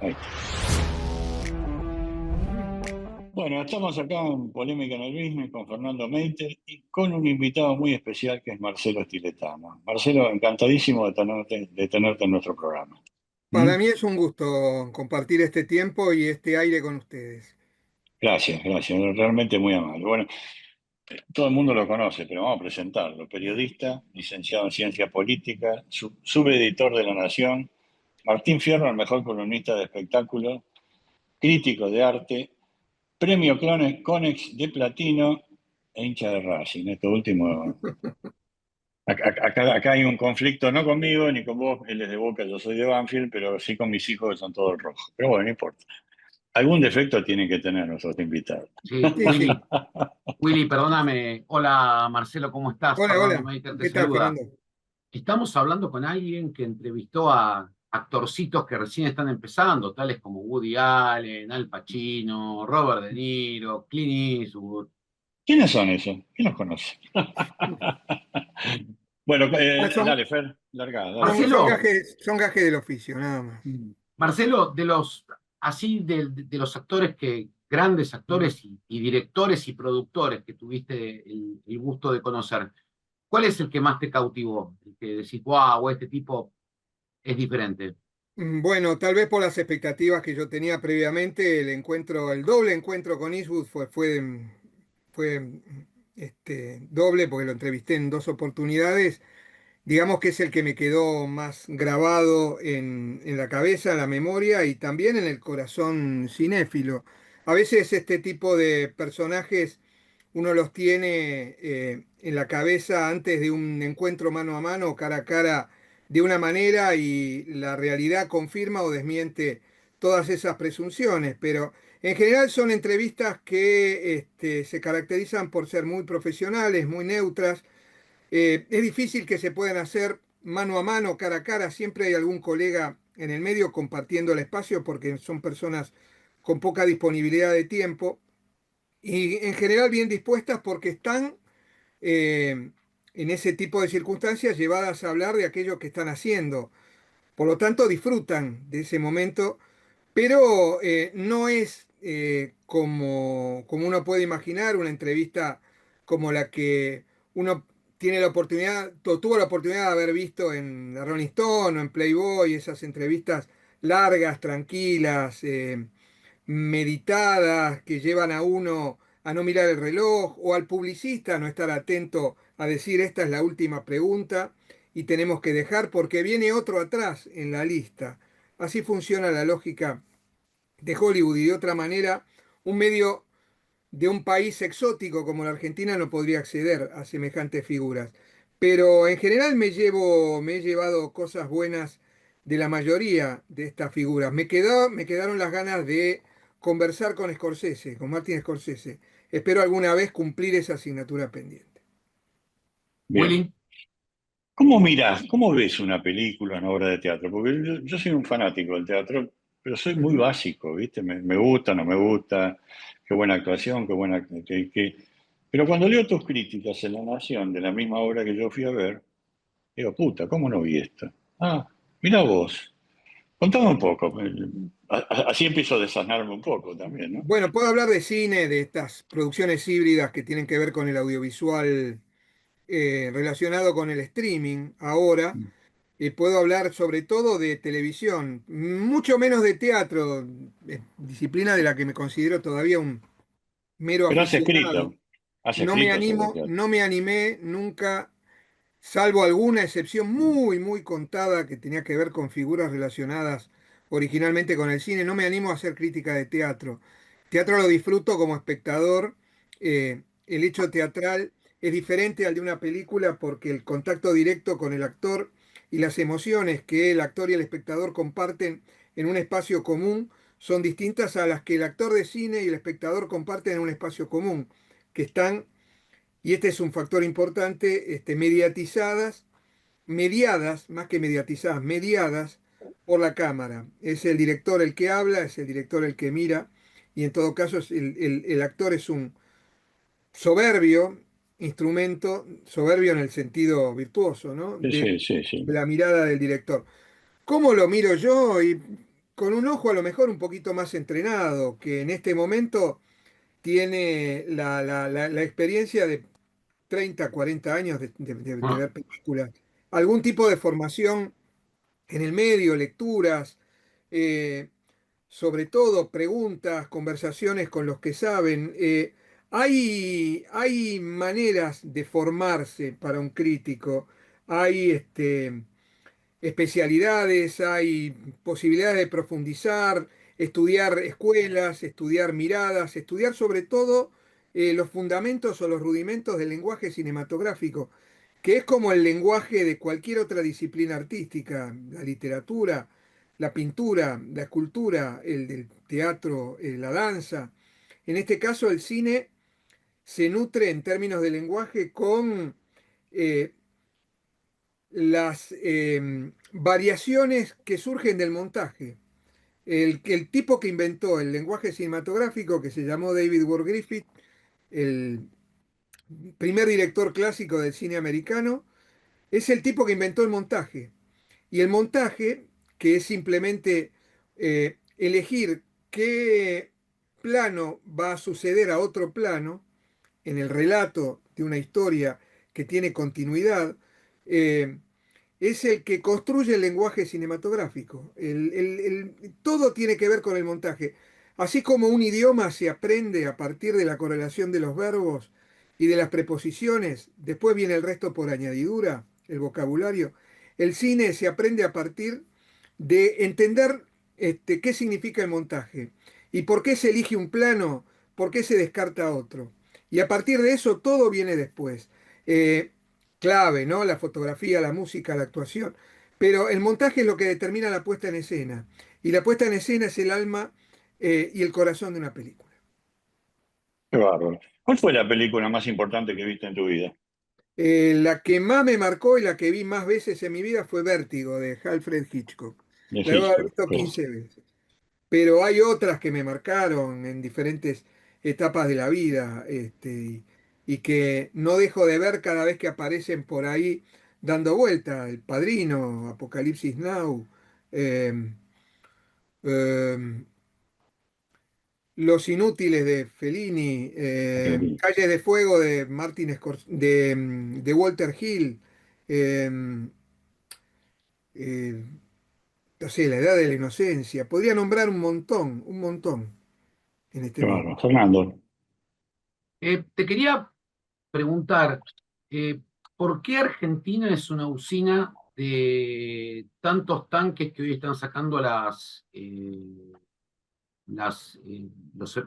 Ahí está. Bueno, estamos acá en Polémica en el Business con Fernando Meiter y con un invitado muy especial que es Marcelo Stiletano. Marcelo, encantadísimo de tenerte en nuestro programa. ¿Mm? Para mí es un gusto compartir este tiempo y este aire con ustedes. Gracias, gracias, realmente muy amable. Bueno, todo el mundo lo conoce, pero vamos a presentarlo. Periodista, licenciado en Ciencia Política, subeditor de La Nación, Martín Fierro, el mejor columnista de espectáculo, crítico de arte, premio Conex de Platino e hincha de Racing. Esto último, acá hay un conflicto, no conmigo ni con vos, él es de Boca, yo soy de Banfield, pero sí con mis hijos que son todos rojos. Pero bueno, no importa. Algún defecto tienen que tener nuestros invitados. Sí, Sí, sí. Willy, perdóname. Hola Marcelo, ¿cómo estás? Hola, Fernando hola. Meiter te ¿Qué tal, saluda. Fernando? Estamos hablando con alguien que entrevistó a actorcitos que recién están empezando, tales como Woody Allen, Al Pacino, Robert De Niro, Clint Eastwood. ¿Quiénes son esos? ¿Quién los conoce? Bueno, Ah, dale, Fer, larga, dale. Marcelo, son gajes del oficio, nada más. Marcelo, de los actores grandes actores y directores y productores que tuviste el gusto de conocer, ¿cuál es el que más te cautivó? El que decís, wow, este tipo es diferente. Bueno, tal vez por las expectativas que yo tenía previamente, el doble encuentro con Eastwood fue doble porque lo entrevisté en dos oportunidades. Digamos que es el que me quedó más grabado en la cabeza, en la memoria y también en el corazón cinéfilo. A veces este tipo de personajes uno los tiene en la cabeza antes de un encuentro mano a mano, cara a cara, de una manera y la realidad confirma o desmiente todas esas presunciones, pero en general son entrevistas que se caracterizan por ser muy profesionales, muy neutras. Es difícil que se puedan hacer mano a mano, cara a cara. Siempre hay algún colega en el medio compartiendo el espacio porque son personas con poca disponibilidad de tiempo y en general bien dispuestas porque están eh, en ese tipo de circunstancias llevadas a hablar de aquello que están haciendo. Por lo tanto, disfrutan de ese momento, pero no es como uno puede imaginar una entrevista como la que uno tiene la oportunidad, tuvo la oportunidad de haber visto en la Rolling Stone o en Playboy, esas entrevistas largas, tranquilas, meditadas, que llevan a uno a no mirar el reloj o al publicista a no estar atento a decir esta es la última pregunta y tenemos que dejar porque viene otro atrás en la lista. Así funciona la lógica de Hollywood y de otra manera un medio de un país exótico como la Argentina no podría acceder a semejantes figuras. Pero en general me he llevado cosas buenas de la mayoría de estas figuras. Me quedaron las ganas de conversar con Scorsese, con Martin Scorsese. Espero alguna vez cumplir esa asignatura pendiente. Bien. Willy, ¿Cómo mirás, cómo ves una película, una obra de teatro? Porque yo soy un fanático del teatro, pero soy muy Ujú. básico, ¿viste? Me gusta, no me gusta, qué buena actuación, qué buena... Pero cuando leo tus críticas en La Nación de la misma obra que yo fui a ver, digo, puta, ¿cómo no vi esto? Ah, mira vos, contame un poco. Así empiezo a desanarme un poco también, ¿no? Bueno, puedo hablar de cine, de estas producciones híbridas que tienen que ver con el audiovisual relacionado con el streaming ahora. Puedo hablar sobre todo de televisión, mucho menos de teatro, disciplina de la que me considero todavía un mero Pero aficionado. has escrito sobre teatro. No me animé nunca, salvo alguna excepción muy, muy contada que tenía que ver con figuras relacionadas originalmente con el cine. No me animo a hacer crítica de teatro. Teatro lo disfruto como espectador. El hecho teatral es diferente al de una película porque el contacto directo con el actor y las emociones que el actor y el espectador comparten en un espacio común son distintas a las que el actor de cine y el espectador comparten en un espacio común, que están, y este es un factor importante, mediadas, más que mediatizadas, mediadas por la cámara. Es el director el que habla, es el director el que mira, y en todo caso el actor es un soberbio instrumento, soberbio en el sentido virtuoso, ¿no? Sí, De sí, sí, sí. la mirada del director. ¿Cómo lo miro yo? Y con un ojo a lo mejor un poquito más entrenado, que en este momento tiene la experiencia de 30, 40 años de Ah, ver películas, algún tipo de formación en el medio, lecturas, eh, sobre todo preguntas, conversaciones con los que saben. Hay maneras de formarse para un crítico, hay especialidades, hay posibilidades de profundizar, estudiar escuelas, estudiar miradas, estudiar sobre todo los fundamentos o los rudimentos del lenguaje cinematográfico, que es como el lenguaje de cualquier otra disciplina artística, la literatura, la pintura, la escultura, el del teatro, la danza. En este caso, el cine se nutre en términos de lenguaje con eh, las variaciones que surgen del montaje. El tipo que inventó el lenguaje cinematográfico, que se llamó David Ward Griffith, el primer director clásico del cine americano, es el tipo que inventó el montaje. Y el montaje, que es simplemente elegir qué plano va a suceder a otro plano en el relato de una historia que tiene continuidad, eh, es el que construye el lenguaje cinematográfico. Todo tiene que ver con el montaje. Así como un idioma se aprende a partir de la correlación de los verbos y de las preposiciones, después viene el resto por añadidura, el vocabulario. El cine se aprende a partir de entender qué significa el montaje y por qué se elige un plano, por qué se descarta otro. Y a partir de eso todo viene después. Eh, Clave, ¿no? La fotografía, la música, la actuación. Pero el montaje es lo que determina la puesta en escena. Y la puesta en escena es el alma y el corazón de una película. Qué bárbaro. ¿Cuál fue la película más importante que viste en tu vida? La que más me marcó y la que vi más veces en mi vida fue Vértigo, de Alfred Hitchcock. De La debo haber Hitchcock. visto 15 veces. Pero hay otras que me marcaron en diferentes etapas de la vida, y que no dejo de ver cada vez que aparecen por ahí dando vuelta. El Padrino, Apocalipsis Now, eh, eh, Los Inútiles de Fellini, Calles de Fuego de de Walter Hill, eh, eh, no sé, La Edad de la Inocencia. Podría nombrar un montón en este Qué momento. bárbaro. Fernando. te quería preguntar, eh, ¿por qué Argentina es una usina de tantos tanques que hoy están sacando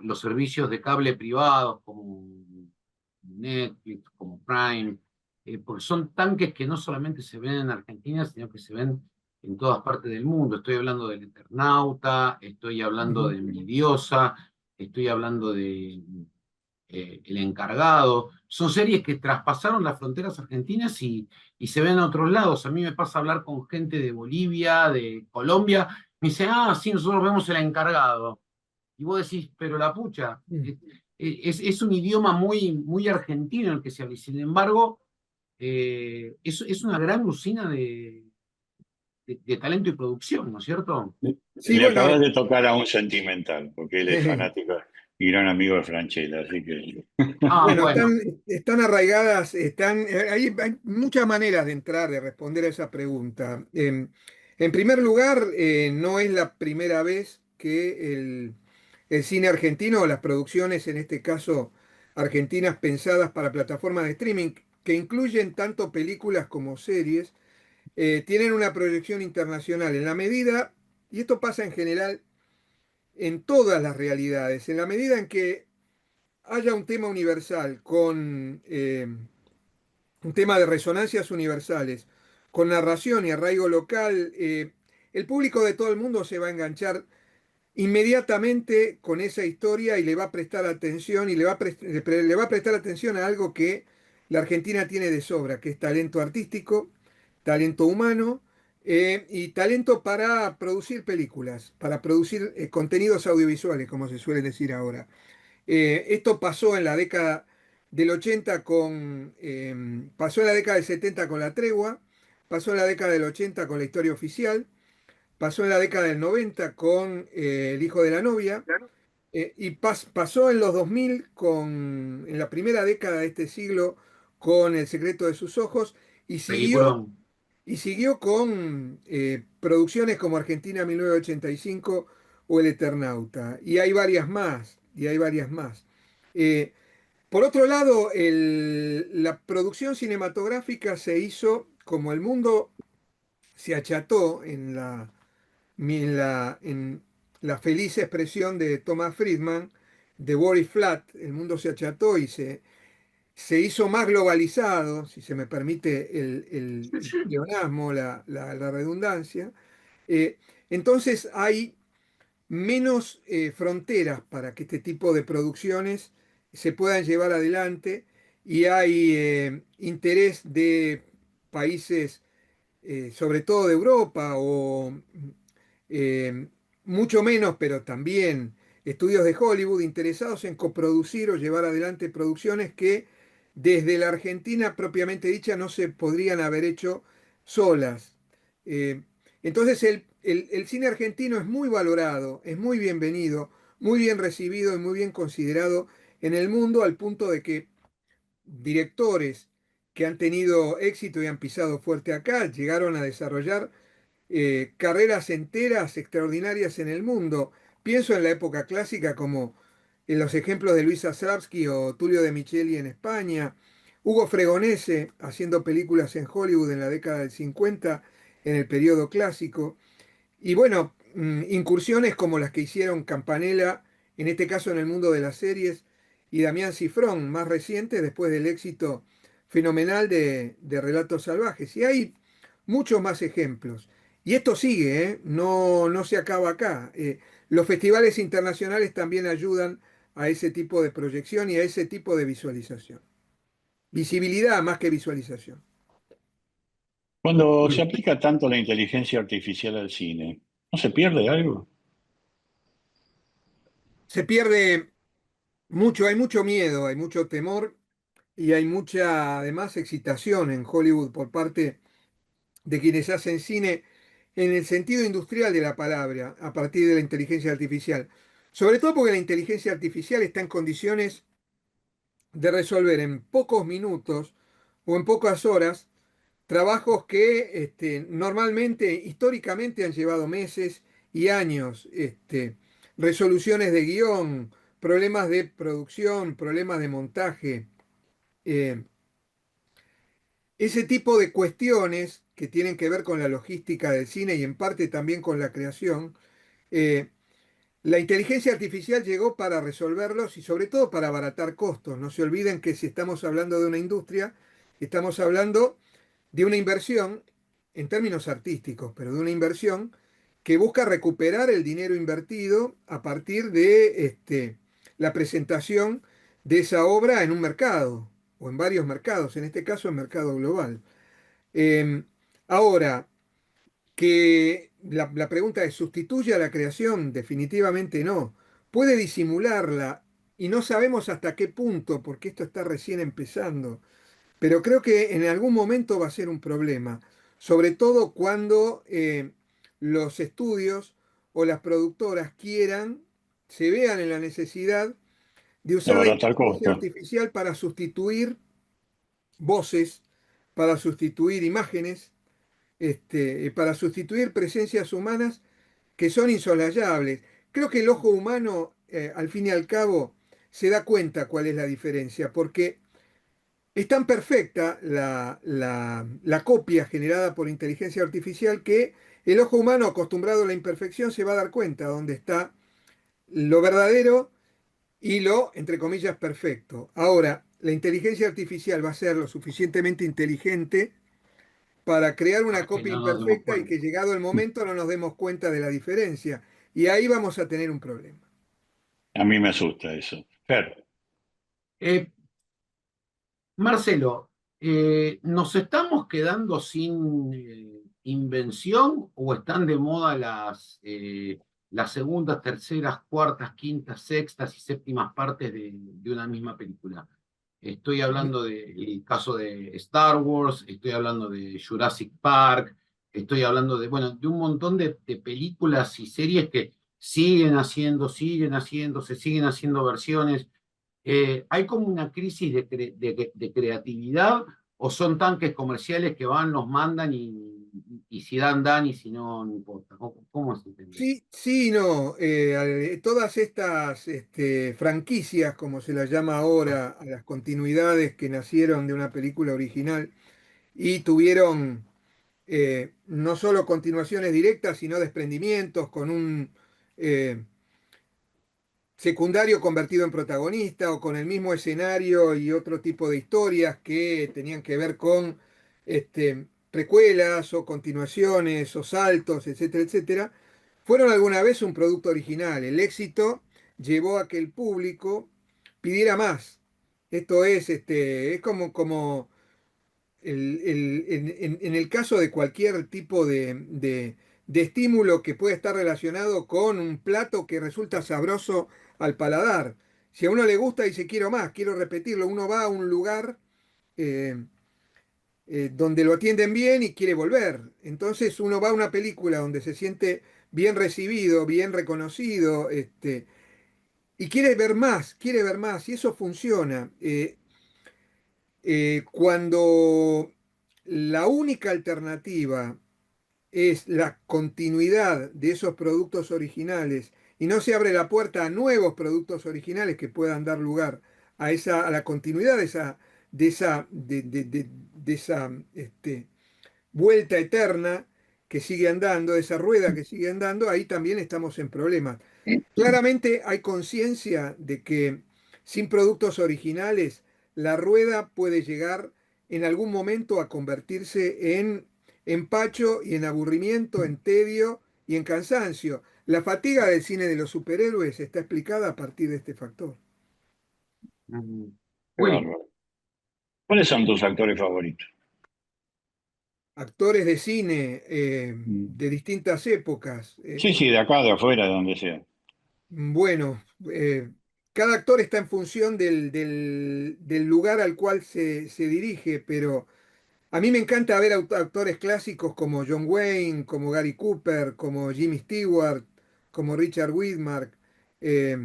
los servicios de cable privados como Netflix, como Prime? Porque son tanques que no solamente se ven en Argentina, sino que se ven en todas partes del mundo. Estoy hablando del Eternauta, estoy hablando Ujú. de Mi Diosa, estoy hablando de El Encargado. Son series que traspasaron las fronteras argentinas y se ven en otros lados. A mí me pasa hablar con gente de Bolivia, de Colombia. Me dice, ah, sí, nosotros vemos El Encargado. Y vos decís, pero la pucha, Mm. es un idioma muy, muy argentino el que se habla. Y sin embargo, es una gran usina de talento y producción, ¿no es cierto? Sí, Le bueno, acabas de tocar a un sentimental, porque él es fanático y gran amigo de Franchella, así que Ah, bueno, bueno. están arraigadas, hay muchas maneras de entrar, de responder a esa pregunta. En primer lugar, no es la primera vez que el cine argentino, o las producciones, en este caso argentinas pensadas para plataformas de streaming, que incluyen tanto películas como series, tienen una proyección internacional en la medida, y esto pasa en general en todas las realidades, en la medida en que haya un tema universal con un tema de resonancias universales, con narración y arraigo local, el público de todo el mundo se va a enganchar inmediatamente con esa historia y le va a prestar atención y le va a prestar atención a algo que la Argentina tiene de sobra, que es talento artístico, talento humano y talento para producir películas, para producir contenidos audiovisuales, como se suele decir ahora. Esto pasó en la década del 80 pasó en la década del 70 con La Tregua, pasó en la década del 80 con La Historia Oficial, pasó en la década del 90 con El hijo de la novia, y pasó en los 2000 en la primera década de este siglo con El secreto de sus ojos, y siguió, Peliculón. y siguió con producciones como Argentina 1985 o El Eternauta. Y hay varias más, y hay varias más. Eh, por otro lado, la producción cinematográfica se hizo como el mundo se acható en la feliz expresión de Thomas Friedman, de War is Flat. El mundo se acható y se hizo más globalizado, si se me permite el pleonasmo, la redundancia. Eh, entonces hay menos fronteras para que este tipo de producciones se puedan llevar adelante, y hay interés de países, sobre todo de Europa, o eh, mucho menos, pero también estudios de Hollywood interesados en coproducir o llevar adelante producciones que desde la Argentina propiamente dicha no se podrían haber hecho solas. Eh, entonces el cine argentino es muy valorado, es muy bienvenido, muy bien recibido y muy bien considerado en el mundo, al punto de que directores que han tenido éxito y han pisado fuerte acá llegaron a desarrollar carreras enteras extraordinarias en el mundo. Pienso en la época clásica, como en los ejemplos de Luis Sasravsky o Tulio de Micheli en España, Hugo Fregonese haciendo películas en Hollywood en la década del 50, en el periodo clásico. Y bueno, incursiones como las que hicieron Campanella, en este caso en el mundo de las series, y Damián Cifrón, más reciente, después del éxito fenomenal de Relatos Salvajes. Y hay muchos más ejemplos. Y esto sigue, ¿eh? No se acaba acá. Los festivales internacionales también ayudan a ese tipo de proyección y a ese tipo de visualización. Visibilidad más que visualización. Cuando se aplica tanto la inteligencia artificial al cine, ¿no se pierde algo? Se pierde mucho, hay mucho miedo, hay mucho temor. Y hay mucha, además, excitación en Hollywood por parte de quienes hacen cine en el sentido industrial de la palabra, a partir de la inteligencia artificial. Sobre todo porque la inteligencia artificial está en condiciones de resolver en pocos minutos o en pocas horas trabajos que normalmente, históricamente, han llevado meses y años. Resoluciones de guión, problemas de producción, problemas de montaje. eh, Ese tipo de cuestiones que tienen que ver con la logística del cine y en parte también con la creación, eh, la inteligencia artificial llegó para resolverlos y sobre todo para abaratar costos. No se olviden que si estamos hablando de una industria, estamos hablando de una inversión en términos artísticos, pero de una inversión que busca recuperar el dinero invertido a partir de la presentación de esa obra en un mercado o en varios mercados, en este caso en mercado global. Eh, Ahora, que la pregunta es, ¿sustituye a la creación? Definitivamente no. Puede disimularla y no sabemos hasta qué punto, porque esto está recién empezando, pero creo que en algún momento va a ser un problema, sobre todo cuando los estudios o las productoras quieran, se vean en la necesidad de usar la Abaratar inteligencia costos. artificial para sustituir voces, para sustituir imágenes, para sustituir presencias humanas que son insoslanyables. Creo que el ojo humano, al fin y al cabo, se da cuenta cuál es la diferencia, porque es tan perfecta la copia generada por inteligencia artificial que el ojo humano, acostumbrado a la imperfección, se va a dar cuenta dónde está lo verdadero y lo, entre comillas, perfecto. Ahora, la inteligencia artificial va a ser lo suficientemente inteligente para crear una Para que copia no nos demos imperfecta y cuenta. que llegado el momento no nos demos cuenta de la diferencia. Y ahí vamos a tener un problema. A mí me asusta eso. Fer, Eh, Marcelo, ¿nos estamos quedando sin invención o están de moda las segundas, terceras, cuartas, quintas, sextas y séptimas partes de una misma película? Estoy hablando del caso de Star Wars, estoy hablando de Jurassic Park, Estoy hablando de, bueno, de un montón de películas y series que siguen haciendo, se siguen haciendo versiones. ¿Hay como una crisis de creatividad o son tanques comerciales que van, los mandan y si dan, dan y si no, no importa? ¿Cómo es el tema? Sí, sí, no. Todas estas franquicias, como se las llama ahora, a las continuidades que nacieron de una película original y tuvieron no solo continuaciones directas, sino desprendimientos con un eh, secundario convertido en protagonista o con el mismo escenario y otro tipo de historias que tenían que ver con precuelas o continuaciones o saltos, etcétera, etcétera, fueron alguna vez un producto original. El éxito llevó a que el público pidiera más. Esto es como en el caso de cualquier tipo de estímulo que puede estar relacionado con un plato que resulta sabroso al paladar. Si a uno le gusta y dice quiero más, quiero repetirlo, uno va a un lugar eh, donde lo atienden bien y quiere volver. Entonces uno va a una película donde se siente bien recibido, bien reconocido, y quiere ver más, y eso funciona. Cuando la única alternativa es la continuidad de esos productos originales y no se abre la puerta a nuevos productos originales que puedan dar lugar a la continuidad de esa vuelta eterna que sigue andando, de esa rueda que sigue andando, ahí también estamos en problemas. Claramente hay conciencia de que sin productos originales la rueda puede llegar en algún momento a convertirse en empacho y en aburrimiento, en tedio y en cansancio. La fatiga del cine de los superhéroes está explicada a partir de este factor. Mm. Qué Willy, bárbaro. ¿Cuáles son tus actores favoritos? Actores de cine Mm. de distintas épocas. Sí, sí, de acá, de afuera, de donde sea. Bueno, cada actor está en función del lugar al cual se dirige, pero a mí me encanta ver actores clásicos como John Wayne, como Gary Cooper, como Jimmy Stewart, como Richard Widmark. Eh,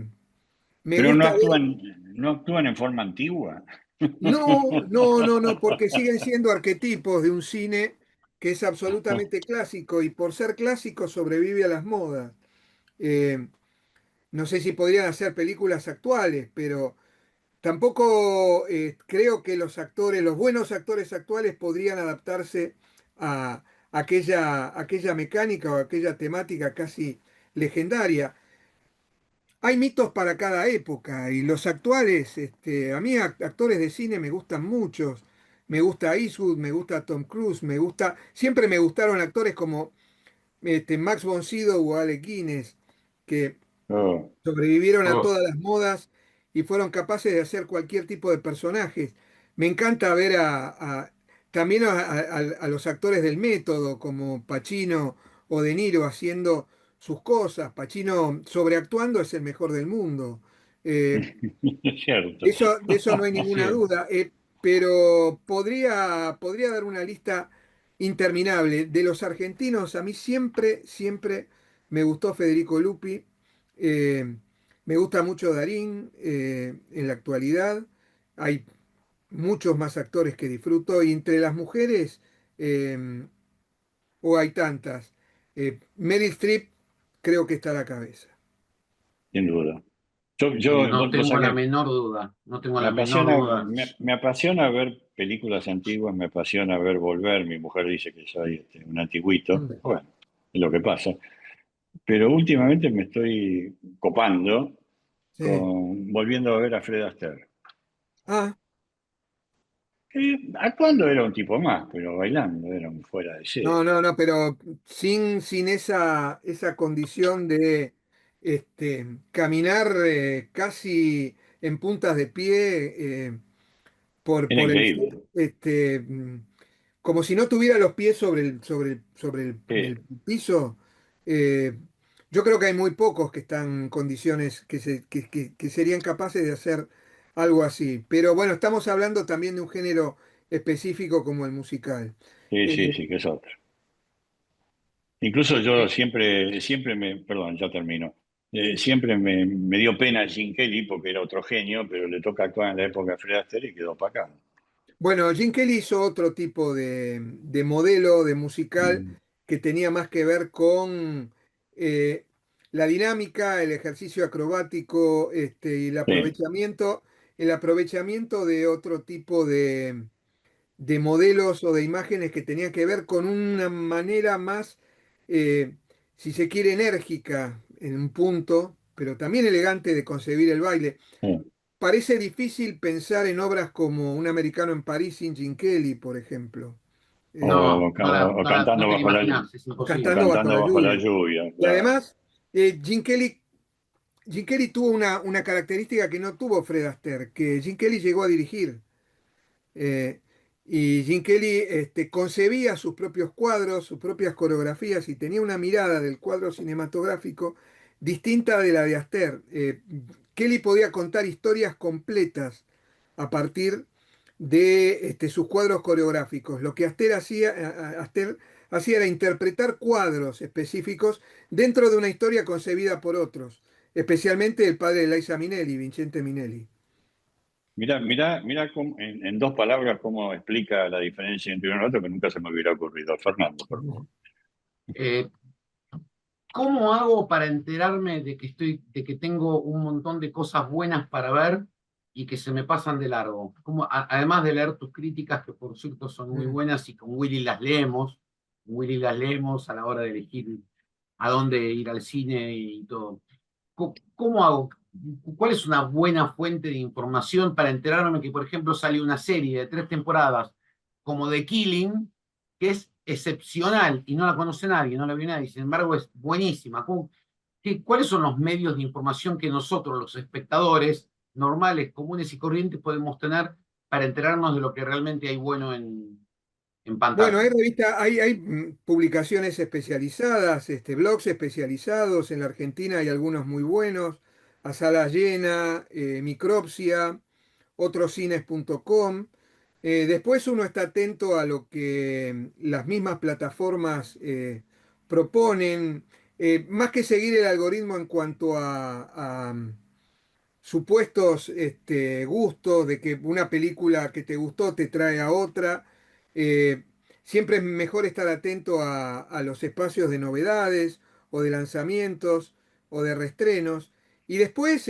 Me Pero gusta ver. no actúan en forma antigua. No, no, no, no, porque siguen siendo arquetipos de un cine que es absolutamente clásico y por ser clásico sobrevive a las modas. Eh, no sé si podrían hacer películas actuales, pero tampoco creo que los actores, los buenos actores actuales podrían adaptarse a aquella mecánica o aquella temática casi legendaria. Hay mitos para cada época y los actuales, a mí actores de cine me gustan muchos. Me gusta Eastwood, me gusta Tom Cruise, siempre me gustaron actores como Max von Sydow o Alec Guinness, que Oh, sobrevivieron a oh, todas las modas y fueron capaces de hacer cualquier tipo de personajes. Me encanta ver también a los actores del método, como Pacino o De Niro, haciendo sus cosas. Pacino sobreactuando es el mejor del mundo. Eh, es cierto. de eso no hay es ninguna cierto. duda, pero podría dar una lista interminable. De los argentinos, a mí siempre, siempre me gustó Federico Lupi, eh, me gusta mucho Darín en la actualidad. Hay muchos más actores que disfruto y entre las mujeres, eh, o hay tantas. Meryl Streep creo que está a la cabeza. Sin duda. No Vos tengo la sabés, menor duda, no tengo me la menor apasiona, duda. me apasiona ver películas antiguas, me apasiona ver volver. Mi mujer dice que soy un antiguito. Mm. Bueno, es lo que pasa. Pero últimamente me estoy copando Sí. volviendo a ver a Fred Astaire. Ah, Actuando era un tipo más, pero bailando era un fuera de no, serie. no, no, pero sin esa condición de caminar casi en puntas de pie Era por el increíble. set, como si no tuviera los pies Sí, el piso. eh, yo creo que hay muy pocos que están en condiciones que serían capaces de hacer algo así. Pero bueno, estamos hablando también de un género específico como el musical. sí, Eh, sí, sí, que es otro. Incluso yo siempre perdón, ya termino. Siempre me dio pena Jim Kelly porque era otro genio, pero le toca actuar en la época de Fred Astaire y quedó para acá. Bueno, Jim Kelly hizo otro tipo de modelo de musical Mm, que tenía más que ver con la dinámica, el ejercicio acrobático, y sí, el aprovechamiento de otro tipo de modelos o de imágenes que tenían que ver con una manera más, eh, si se quiere, enérgica en un punto, pero también elegante de concebir el baile. sí. Parece difícil pensar en obras como Un americano en París sin Gene Kelly, por ejemplo, No, Cantando no te lo bajo imaginas, es o imposible. Cantando bajo cantando la bajo la lluvia. lluvia, Y claro. además, Gene Kelly tuvo una característica que no tuvo Fred Astaire, que Gene Kelly llegó a dirigir. Eh, y Gene Kelly concebía sus propios cuadros, sus propias coreografías y tenía una mirada del cuadro cinematográfico distinta de la de Astaire. Kelly podía contar historias completas a partir de sus cuadros coreográficos. Lo que Astaire hacía era interpretar cuadros específicos dentro de una historia concebida por otros, especialmente el padre de Liza Minnelli, Vincente Minnelli. Mira en dos palabras cómo explica la diferencia entre uno y otro que nunca se me hubiera ocurrido. Fernando, por favor. Eh, ¿Cómo hago para enterarme de que tengo un montón de cosas buenas para ver y que se me pasan de largo? Además de leer tus críticas, que por cierto son muy Mm. buenas y con Willy las leemos a la hora de elegir a dónde ir al cine y todo. ¿Cómo hago? ¿Cuál es una buena fuente de información para enterarme que, por ejemplo, sale una serie de 3 temporadas como The Killing, que es excepcional y no la conoce nadie, no la vio nadie, sin embargo es buenísima? ¿Cuáles son los medios de información que nosotros, los espectadores normales, comunes y corrientes, podemos tener para enterarnos de lo que realmente hay bueno en Bueno, pantalla? hay publicaciones especializadas, blogs especializados. En la Argentina hay algunos muy buenos. A Sala Llena, Micropsia, otrocines.com. Después uno está atento a lo que las mismas plataformas proponen. Más que seguir el algoritmo en cuanto a supuestos gustos de que una película que te gustó te trae a otra. eh, Siempre es mejor estar atento a los espacios de novedades o de lanzamientos o de reestrenos. Y después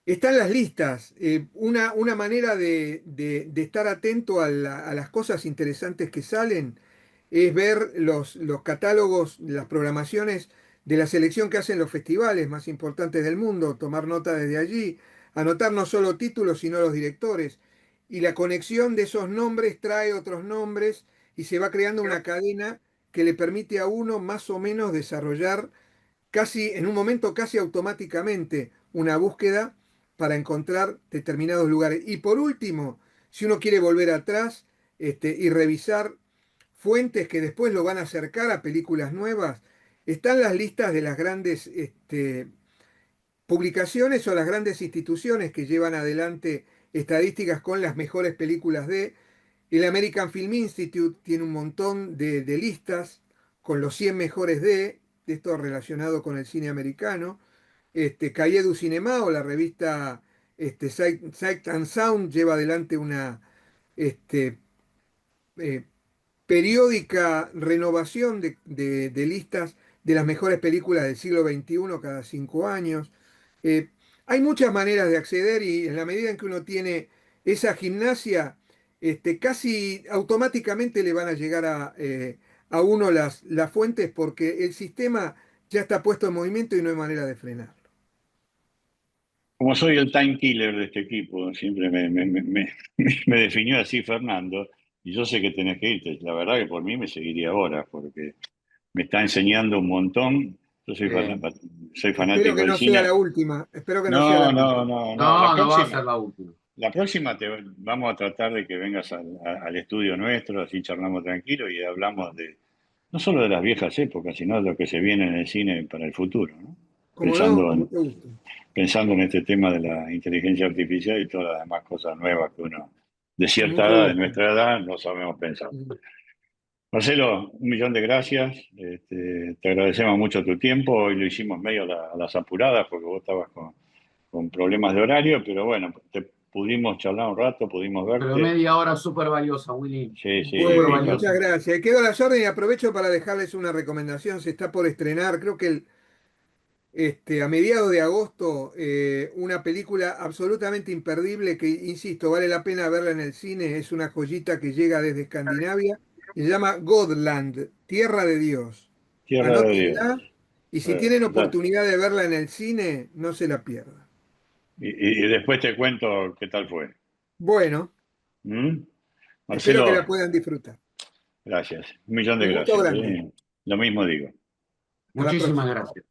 están las listas. Una manera de estar atento a las cosas interesantes que salen es ver los catálogos, las programaciones de la selección que hacen los festivales más importantes del mundo, tomar nota desde allí, anotar no solo títulos, sino los directores. Y la conexión de esos nombres trae otros nombres y se va creando una cadena que le permite a uno más o menos desarrollar casi en un momento casi automáticamente una búsqueda para encontrar determinados lugares. Y por último, si uno quiere volver atrás y revisar fuentes que después lo van a acercar a películas nuevas, están las listas de las grandes publicaciones o las grandes instituciones que llevan adelante estadísticas con las mejores películas de... El American Film Institute tiene un montón de listas con los 100 mejores de esto relacionado con el cine americano. Cahiers du Cinema o la revista Sight and Sound lleva adelante una este, eh, periódica renovación de listas de las mejores películas del siglo XXI cada 5 años. Eh, Hay muchas maneras de acceder y en la medida en que uno tiene esa gimnasia, casi automáticamente le van a llegar a uno las fuentes porque el sistema ya está puesto en movimiento y no hay manera de frenarlo. Como soy el time killer de este equipo, siempre me definió así Fernando, y yo sé que tenés que irte. La verdad que por mí me seguiría ahora, porque me está enseñando un montón. Yo Eh, soy Espero fanático que del no sea la cine. última, espero que no sea la No, no, última. no, no. no, no va a ser la última. La próxima vamos a tratar de que vengas al estudio nuestro, así charlamos tranquilo y hablamos no solo de las viejas épocas, sino de lo que se viene en el cine para el futuro, ¿no? Como no, Pensando con en, mucho gusto. pensando en este tema de la inteligencia artificial y todas las demás cosas nuevas que uno, de Con cierta mucho edad, de gusto. nuestra edad, no sabemos pensar. Marcelo, un millón de gracias. Te agradecemos mucho tu tiempo. Hoy lo hicimos medio a las apuradas porque vos estabas con problemas de horario, pero bueno, pudimos charlar un rato, pudimos Pero verte. media hora súper valiosa, Willy. Sí, sí, Súper Bueno, muchas valiosa. gracias. Quedo a las órdenes y aprovecho para dejarles una recomendación. Se está por estrenar, creo que a mediados de agosto, una película absolutamente imperdible que, insisto, vale la pena verla en el cine. Es una joyita que llega desde Escandinavia y se llama Godland, Tierra de Dios. Tierra de Anótenla Dios. y si tienen Ya. oportunidad de verla en el cine, no se la pierdan. Y después te cuento qué tal fue. Bueno, ¿Mm? espero que Marcelo, la puedan disfrutar. gracias. Un millón de Un gusto gracias. grande. Lo mismo digo. Hasta la Muchísimas próxima. gracias.